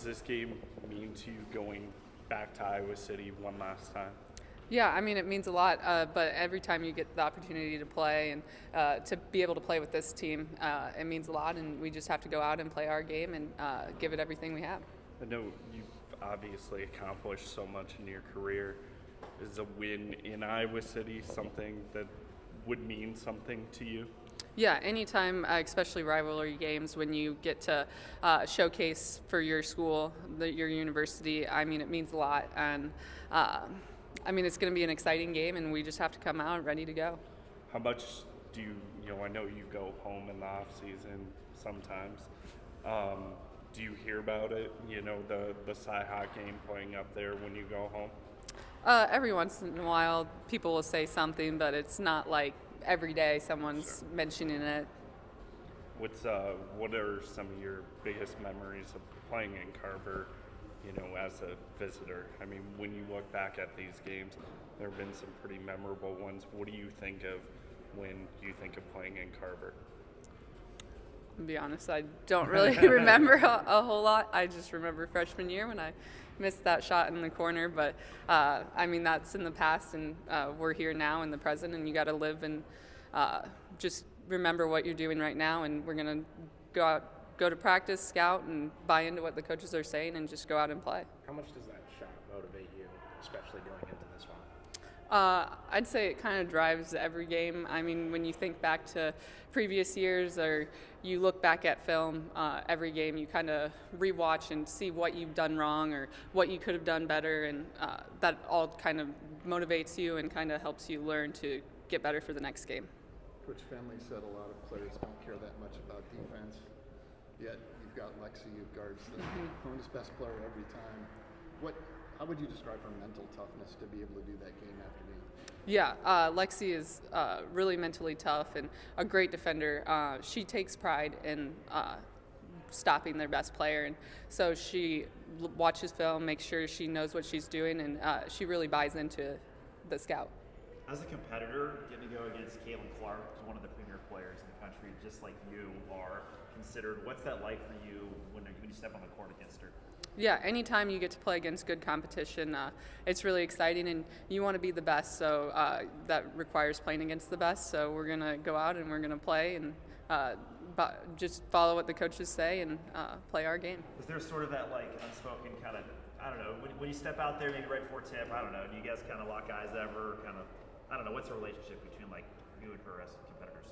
this game mean to you going back to Iowa City one last time? Yeah, I mean, it means a lot, but every time you get the opportunity to play and to be able to play with this team, it means a lot, and we just have to go out and play our game and give it everything we have. I know you've obviously accomplished so much in your career. Is a win in Iowa City something that would mean something to you? Yeah, anytime, especially rivalry games, when you get to showcase for your school, your university, I mean, it means a lot. And I mean, it's going to be an exciting game, and we just have to come out ready to go. How much do I know you go home in the off season sometimes. Do you hear about it? The Cy-Hawk game playing up there when you go home? Every once in a while, people will say something, but it's not like every day someone's mentioning it. What are some of your biggest memories of playing in Carver, as a visitor? I mean, when you look back at these games, there have been some pretty memorable ones. What do you think of when you think of playing in Carver? To be honest, I don't really remember a whole lot. I just remember freshman year when I missed that shot in the corner. But, I mean, that's in the past, and we're here now in the present, and you got to live and just remember what you're doing right now. And we're going to go to practice, scout, and buy into what the coaches are saying and just go out and play. How much does that shot motivate you, especially going into this one? I'd say it kind of drives every game. I mean, when you think back to previous years or you look back at film, every game you kind of rewatch and see what you've done wrong or what you could have done better, and that all kind of motivates you and kind of helps you learn to get better for the next game. Coach Finley said a lot of players don't care that much about defense, yet you've got Lexi who guards the opponent's best player every time. How would you describe her mental toughness to be able to do that game after game? Yeah, Lexi is really mentally tough and a great defender. She takes pride in stopping their best player, and so she watches film, makes sure she knows what she's doing, and she really buys into the scout. As a competitor, getting to go against Caitlin Clark, who's one of the premier players in the country, just like you are considered, what's that like for you when you step on the court against her? Yeah, anytime you get to play against good competition, it's really exciting, and you want to be the best, so that requires playing against the best. So we're going to go out and we're going to play and just follow what the coaches say and play our game. Is there sort of that unspoken kind of, I don't know, when you step out there, maybe right before tip, I don't know, do you guys kind of lock eyes ever? Kind of, I don't know, what's the relationship between you and her as competitors?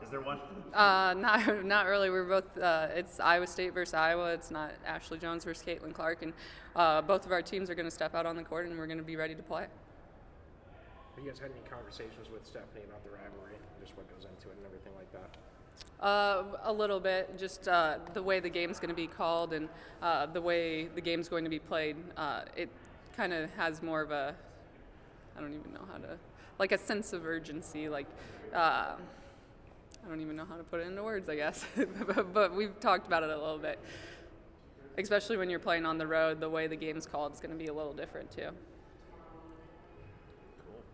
Is there one? Not really. We're both. It's Iowa State versus Iowa. It's not Ashley Joens versus Caitlin Clark, and both of our teams are going to step out on the court, and we're going to be ready to play. Have you guys had any conversations with Stephanie about the rivalry, just what goes into it and everything like that? A little bit, just the way the game's going to be called and the way the game's going to be played. It kind of has more of a, I don't even know how to, like a sense of urgency, I don't even know how to put it into words, I guess. But we've talked about it a little bit. Especially when you're playing on the road, the way the game's called is going to be a little different too.